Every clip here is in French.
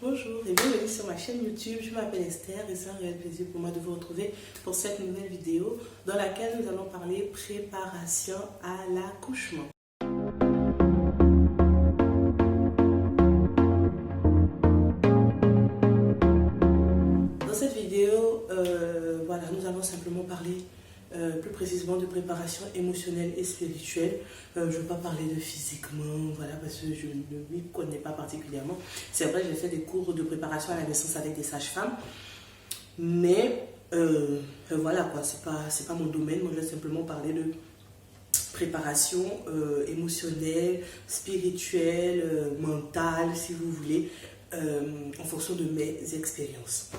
Bonjour et bienvenue sur ma chaîne YouTube. Je m'appelle Esther et c'est un réel plaisir pour moi de vous retrouver pour cette nouvelle vidéo dans laquelle nous allons parler préparation à l'accouchement. Dans cette vidéo, nous allons simplement parler plus précisément de préparation émotionnelle et spirituelle. Je ne vais pas parler de physiquement, parce que je ne m'y connais pas particulièrement. C'est vrai, j'ai fait des cours de préparation à la naissance avec des sages-femmes, mais c'est pas mon domaine. Moi, je vais simplement parler de préparation émotionnelle, spirituelle, mentale, si vous voulez, en fonction de mes expériences.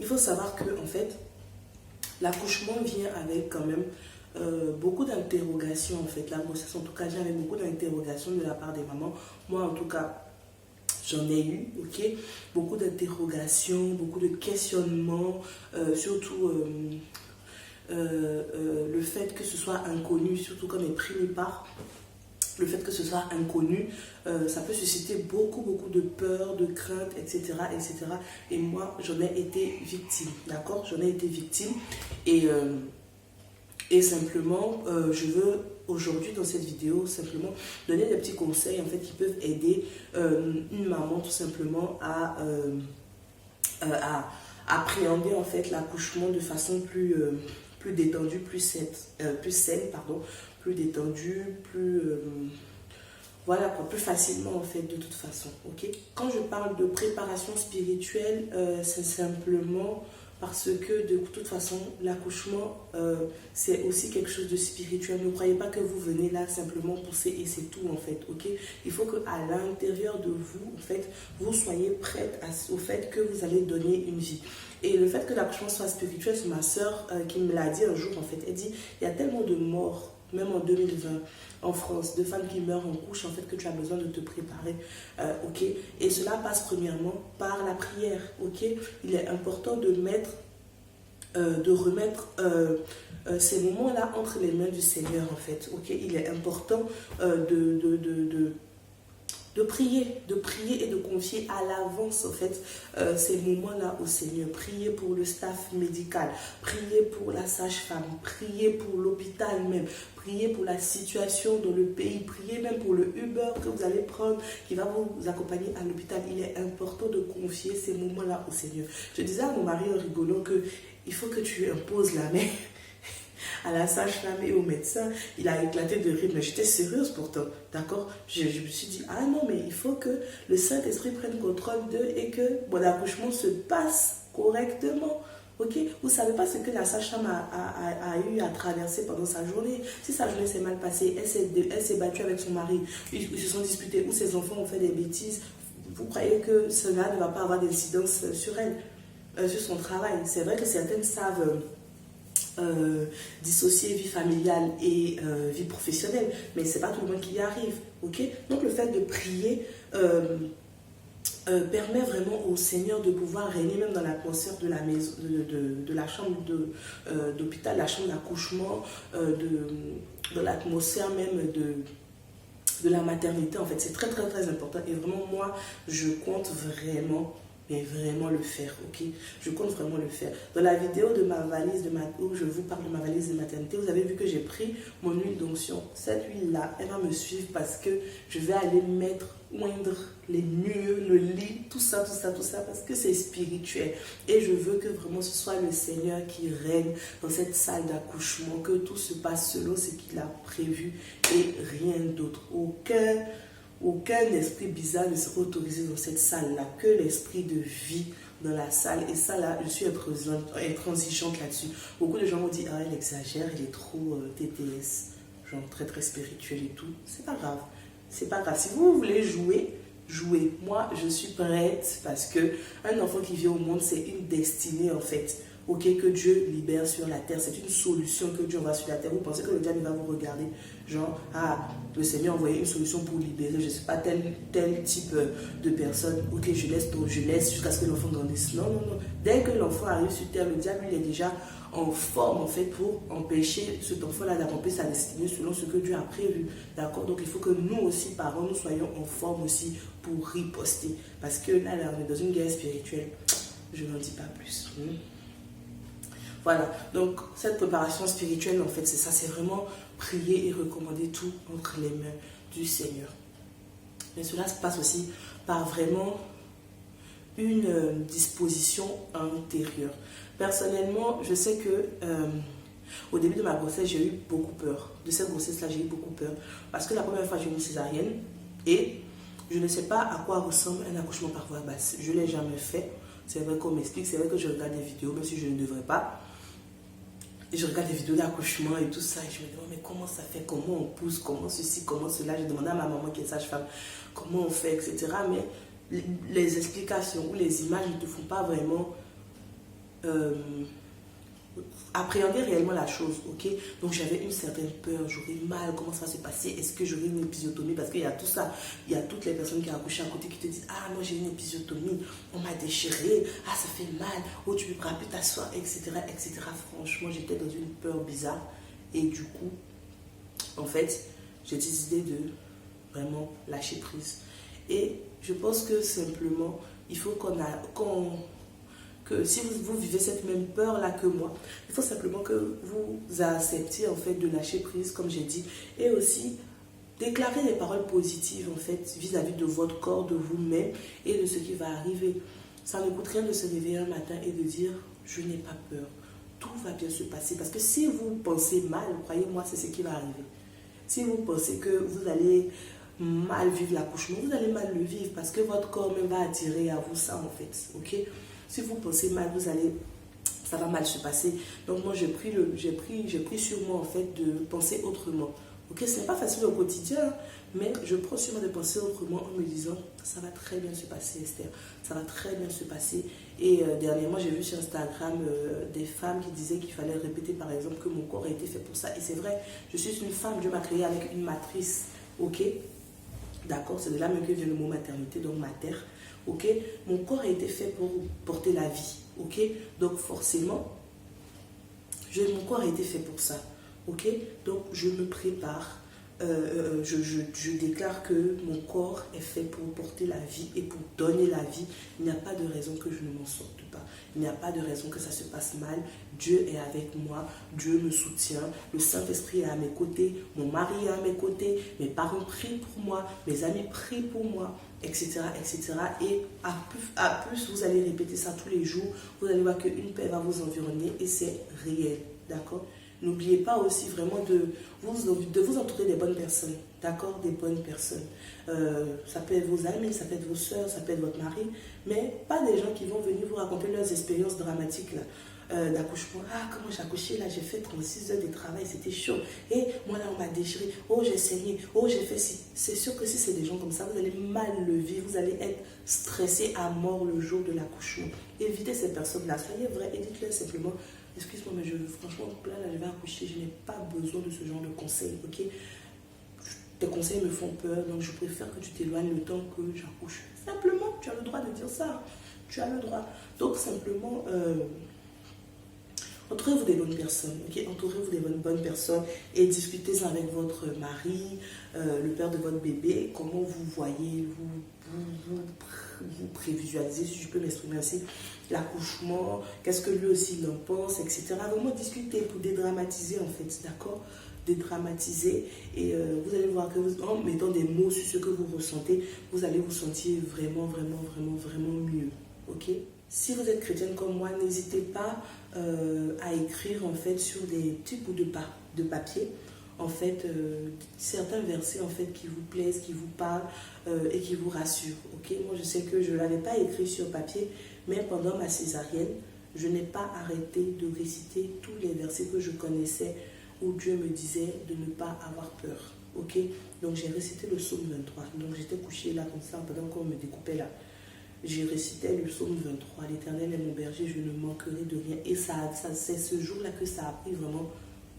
Il faut savoir que en fait, l'accouchement vient avec quand même beaucoup d'interrogations. En fait, la grossesse en tout cas vient avec beaucoup d'interrogations de la part des mamans. Moi en tout cas, j'en ai eu, ok, beaucoup d'interrogations, beaucoup de questionnements, surtout le fait que ce soit inconnu, surtout quand on est pris par. Le fait que ce soit inconnu, ça peut susciter beaucoup de peur, de crainte, etc. Et moi, j'en ai été victime, d'accord? J'en ai été victime. Et simplement, je veux aujourd'hui, dans cette vidéo, simplement donner des petits conseils, en fait, qui peuvent aider une maman, tout simplement, à appréhender, en fait, l'accouchement de façon plus détendue, plus saine, plus détendue, plus facilement en fait de toute façon, ok. Quand je parle de préparation spirituelle, c'est simplement parce que de toute façon l'accouchement c'est aussi quelque chose de spirituel. Ne croyez pas que vous venez là simplement pousser et c'est tout en fait, ok. Il faut que à l'intérieur de vous en fait vous soyez prête au fait que vous allez donner une vie. Et le fait que l'accouchement soit spirituel, c'est ma soeur qui me l'a dit un jour en fait. Elle dit, il y a tellement de morts, même en 2020, en France, de femmes qui meurent en couche, en fait, que tu as besoin de te préparer, ok. Et cela passe premièrement par la prière, ok. Il est important de remettre ces moments-là entre les mains du Seigneur, en fait, ok. Il est important de prier et de confier à l'avance en fait ces moments-là au Seigneur. Prier pour le staff médical, prier pour la sage-femme, prier pour l'hôpital même, prier pour la situation dans le pays, prier même pour le Uber que vous allez prendre qui va vous accompagner à l'hôpital. Il est important de confier ces moments-là au Seigneur. Je disais à mon mari en rigolant que il faut que tu imposes la main à la sage-femme et au médecin. Il a éclaté de rire, mais j'étais sérieuse pourtant, d'accord. Je me suis dit, ah non, mais il faut que le Saint-Esprit prenne contrôle d'eux et que mon accouchement se passe correctement. Ok, vous ne savez pas ce que la sage-femme a eu à traverser pendant sa journée. Si sa journée s'est mal passée, elle s'est battue avec son mari, ils se sont disputés, ou ses enfants ont fait des bêtises, vous croyez que cela ne va pas avoir d'incidence sur elle, sur son travail. C'est vrai que certaines savent dissocier vie familiale et vie professionnelle, mais c'est pas tout le monde qui y arrive, ok. Donc le fait de prier permet vraiment au Seigneur de pouvoir régner même dans l'atmosphère de la maison, de la chambre d'hôpital, la chambre d'accouchement, de l'atmosphère même de la maternité. En fait, c'est très important et vraiment moi je compte vraiment, mais vraiment le faire, ok. Je compte vraiment le faire. Dans la vidéo de ma valise où je vous parle de ma valise de maternité, vous avez vu que j'ai pris mon huile d'onction. Cette huile-là, elle va me suivre parce que je vais aller oindre les murs, le lit, tout ça, parce que c'est spirituel. Et je veux que vraiment ce soit le Seigneur qui règne dans cette salle d'accouchement, que tout se passe selon ce qu'il a prévu et rien d'autre. Aucun esprit bizarre ne sera autorisé dans cette salle-là, que l'esprit de vie dans la salle. Et ça, là, je suis intransigeante là-dessus. Beaucoup de gens m'ont dit, ah, elle exagère, elle est trop TTS, genre très spirituelle et tout. C'est pas grave, c'est pas grave. Si vous voulez jouer, jouez. Moi, je suis prête parce que un enfant qui vient au monde, c'est une destinée en fait. Ok, que Dieu libère sur la terre, c'est une solution que Dieu envoie sur la terre. Vous pensez que le diable va vous regarder? Genre, ah, le Seigneur a envoyé une solution pour libérer, je ne sais pas, tel type de personne. Ok, je laisse jusqu'à ce que l'enfant grandisse. Non, non, non. Dès que l'enfant arrive sur terre, le diable, il est déjà en forme, en fait, pour empêcher cet enfant-là d'accomplir sa destinée selon ce que Dieu a prévu. D'accord? Donc, il faut que nous aussi, parents, nous soyons en forme aussi pour riposter. Parce que là, on est dans une guerre spirituelle. Je n'en dis pas plus. Voilà, donc cette préparation spirituelle, en fait, c'est ça, c'est vraiment prier et recommander tout entre les mains du Seigneur. Mais cela se passe aussi par vraiment une disposition intérieure. Personnellement, je sais que au début de ma grossesse, j'ai eu beaucoup peur. De cette grossesse-là, j'ai eu beaucoup peur. Parce que la première fois, j'ai eu une césarienne et je ne sais pas à quoi ressemble un accouchement par voie basse. Je ne l'ai jamais fait. C'est vrai qu'on m'explique, c'est vrai que je regarde des vidéos, même si je ne devrais pas. Et je regarde des vidéos d'accouchement et tout ça, et je me demande, mais comment ça fait, comment on pousse, comment ceci, comment cela. J'ai demandé à ma maman qui est sage-femme, comment on fait, etc. Mais les explications ou les images ne te font pas vraiment appréhender réellement la chose, ok? Donc j'avais une certaine peur, j'aurais mal, comment ça va se passer, est-ce que j'aurai une épisiotomie? Parce qu'il y a tout ça, il y a toutes les personnes qui ont accouché à côté qui te disent, ah moi j'ai une épisiotomie, on m'a déchiré, ah ça fait mal, oh tu peux pas plus t'asseoir, etc., etc. Franchement, j'étais dans une peur bizarre et du coup, en fait, j'ai décidé de vraiment lâcher prise. Et je pense que simplement, il faut que si vous vivez cette même peur-là que moi, il faut simplement que vous acceptiez en fait de lâcher prise, comme j'ai dit, et aussi déclarer des paroles positives en fait vis-à-vis de votre corps, de vous-même et de ce qui va arriver. Ça ne coûte rien de se réveiller un matin et de dire je n'ai pas peur, tout va bien se passer. Parce que si vous pensez mal, croyez-moi, c'est ce qui va arriver. Si vous pensez que vous allez mal vivre l'accouchement, vous allez mal le vivre parce que votre corps même va attirer à vous ça en fait, ok? Si vous pensez mal, ça va mal se passer. Donc moi, j'ai pris sur moi en fait de penser autrement. Ok, ce n'est pas facile au quotidien, mais je prends sur moi de penser autrement en me disant, ça va très bien se passer, Esther. Ça va très bien se passer. Et dernièrement, j'ai vu sur Instagram des femmes qui disaient qu'il fallait répéter par exemple que mon corps a été fait pour ça. Et c'est vrai, je suis une femme, Dieu m'a créée avec une matrice. Ok, d'accord, c'est de là même que vient le mot maternité, donc mater. Ok, mon corps a été fait pour porter la vie. Ok, donc forcément, mon corps a été fait pour ça. Ok, donc je me prépare. Je déclare que mon corps est fait pour porter la vie et pour donner la vie. Il n'y a pas de raison que je ne m'en sorte pas. Il n'y a pas de raison que ça se passe mal. Dieu est avec moi. Dieu me soutient. Le Saint-Esprit est à mes côtés. Mon mari est à mes côtés. Mes parents prient pour moi. Mes amis prient pour moi, etc., etc. Et à plus, vous allez répéter ça tous les jours. Vous allez voir qu'une paix va vous environner et c'est réel. D'accord? N'oubliez pas aussi vraiment de vous entourer des bonnes personnes, d'accord? Des bonnes personnes. Ça peut être vos amis, ça peut être vos soeurs, ça peut être votre mari, mais pas des gens qui vont venir vous raconter leurs expériences dramatiques là, d'accouchement. Ah, comment j'ai accouché, là, j'ai fait 36 heures de travail, c'était chaud. Et moi, là, on m'a déchiré. Oh, j'ai saigné. Oh, j'ai fait ci. C'est sûr que si c'est des gens comme ça, vous allez mal le vivre, vous allez être stressé à mort le jour de l'accouchement. Évitez ces personnes-là. Soyez vrai et dites-leur simplement, excuse-moi, mais franchement, là, je vais accoucher, je n'ai pas besoin de ce genre de conseils, ok? Tes conseils me font peur, donc je préfère que tu t'éloignes le temps que j'accouche. Simplement, tu as le droit de dire ça. Tu as le droit. Donc, simplement, entourez-vous des bonnes personnes, ok? Entourez-vous des bonnes personnes et discutez avec votre mari, le père de votre bébé, comment vous voyez, vous prévisualisez, si je peux m'exprimer ainsi, l'accouchement, qu'est-ce que lui aussi il en pense, etc. Vraiment discuter pour dédramatiser en fait, d'accord? Dédramatiser et vous allez voir que en mettant des mots sur ce que vous ressentez, vous allez vous sentir vraiment, vraiment, vraiment, vraiment mieux, ok? Si vous êtes chrétienne comme moi, n'hésitez pas à écrire en fait sur des petits bouts de papier en fait certains versets en fait qui vous plaisent, qui vous parlent et qui vous rassurent. Ok, moi je sais que je ne l'avais pas écrit sur papier, mais pendant ma césarienne, je n'ai pas arrêté de réciter tous les versets que je connaissais où Dieu me disait de ne pas avoir peur. Ok, donc j'ai récité le psaume 23. Donc j'étais couchée là comme ça pendant qu'on me découpait là. J'ai récité le psaume 23. L'Éternel est mon berger, je ne manquerai de rien. Et c'est ce jour-là que ça a pris vraiment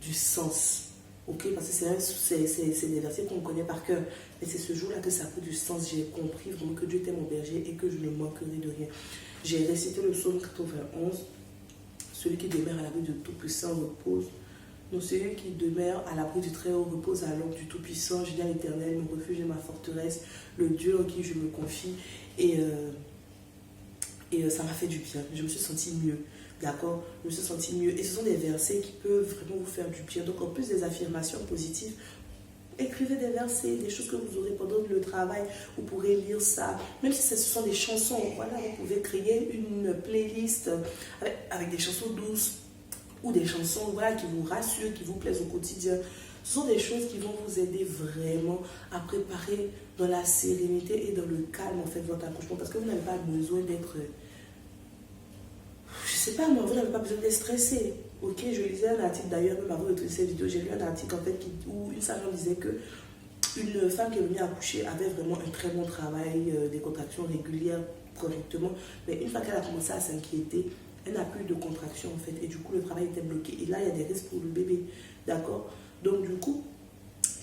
du sens. Ok, parce que c'est des versets qu'on connaît par cœur. Mais c'est ce jour-là que ça a pris du sens. J'ai compris vraiment que Dieu était mon berger et que je ne manquerai de rien. J'ai récité le psaume 91. Celui qui demeure à l'abri du Tout-Puissant repose. Donc celui qui demeure à l'abri du Très-Haut repose à l'ombre du Tout-Puissant. Je dis à l'Éternel, mon refuge et ma forteresse, le Dieu en qui je me confie. Et ça m'a fait du bien. Je me suis sentie mieux. D'accord? Je me suis sentie mieux. Et ce sont des versets qui peuvent vraiment vous faire du bien. Donc en plus des affirmations positives, écrivez des versets, des choses que vous aurez pendant le travail. Vous pourrez lire ça. Même si ce sont des chansons, voilà, vous pouvez créer une playlist avec des chansons douces ou des chansons, voilà, qui vous rassurent, qui vous plaisent au quotidien. Ce sont des choses qui vont vous aider vraiment à préparer dans la sérénité et dans le calme en fait votre accouchement, parce que vous n'avez pas besoin d'être, je sais pas moi, vous n'avez pas besoin d'être stressé. Ok, je lisais un article d'ailleurs, même avant de tourner cette vidéo, j'ai lu un article en fait où une sage disait que une femme qui est venue accoucher avait vraiment un très bon travail, des contractions régulières correctement, mais une fois qu'elle a commencé à s'inquiéter, elle n'a plus de contractions en fait, et du coup le travail était bloqué. Et là il y a des risques pour le bébé, d'accord? Donc du coup,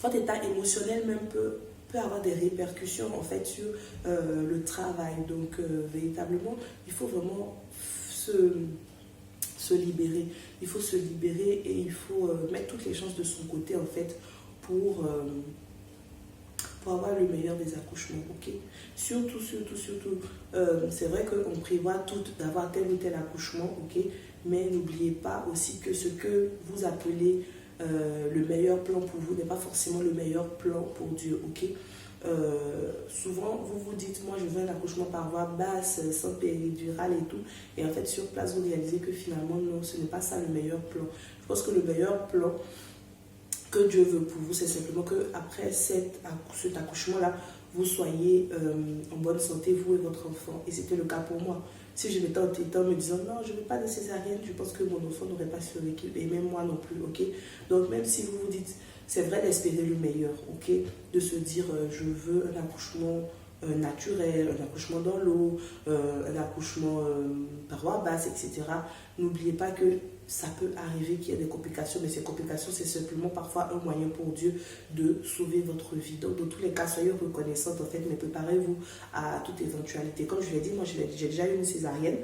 votre état émotionnel même peut avoir des répercussions en fait sur le travail. Donc véritablement, il faut vraiment se libérer. Il faut se libérer et il faut mettre toutes les chances de son côté en fait pour avoir le meilleur des accouchements, ok? Surtout, c'est vrai qu'on prévoit tout d'avoir tel ou tel accouchement, ok? Mais n'oubliez pas aussi que ce que vous appelez le meilleur plan pour vous n'est pas forcément le meilleur plan pour Dieu, ok? Souvent, vous vous dites, moi je veux un accouchement par voie basse, sans péridurale et tout, et en fait sur place vous réalisez que finalement non, ce n'est pas ça le meilleur plan. Je pense que le meilleur plan que Dieu veut pour vous, c'est simplement que après cet accouchement-là, vous soyez en bonne santé, vous et votre enfant. Et c'était le cas pour moi. Si je m'étais entêtée en me disant non, je ne veux pas de césarienne, je pense que mon enfant n'aurait pas survécu, et même moi non plus, ok? Donc même si vous vous dites, c'est vrai d'espérer le meilleur, ok? De se dire, je veux un accouchement naturel, un accouchement dans l'eau, un accouchement par voie basse, etc. N'oubliez pas que ça peut arriver qu'il y ait des complications, mais ces complications, c'est simplement parfois un moyen pour Dieu de sauver votre vie. Donc, dans tous les cas, soyez reconnaissante, en fait, mais préparez-vous à toute éventualité. Comme je l'ai dit, moi, j'ai déjà eu une césarienne,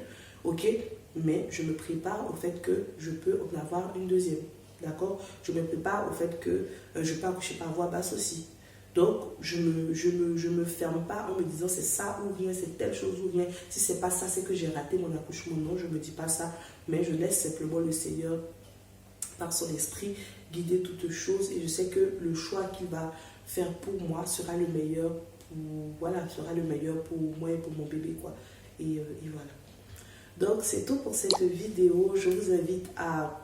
ok, mais je me prépare au fait que je peux en avoir une deuxième, d'accord? Je me prépare au fait que je peux accoucher par voie basse aussi. Donc, je me ferme pas en me disant c'est ça ou rien, c'est telle chose ou rien. Si c'est pas ça, c'est que j'ai raté mon accouchement. Non, je ne me dis pas ça, mais je laisse simplement le Seigneur, par son esprit, guider toutes choses. Et je sais que le choix qu'il va faire pour moi sera le meilleur sera le meilleur pour moi et pour mon bébé, quoi. Et voilà. Donc, c'est tout pour cette vidéo. Je vous invite à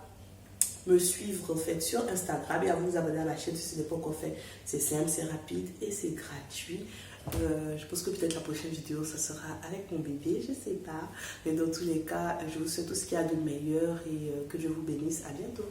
me suivre en fait sur Instagram et à vous abonner à la chaîne si ce n'est pas encore fait. C'est simple, c'est rapide et c'est gratuit. Je pense que peut-être la prochaine vidéo ça sera avec mon bébé, je sais pas, mais dans tous les cas je vous souhaite tout ce qu'il y a de meilleur et que Dieu vous bénisse. À bientôt.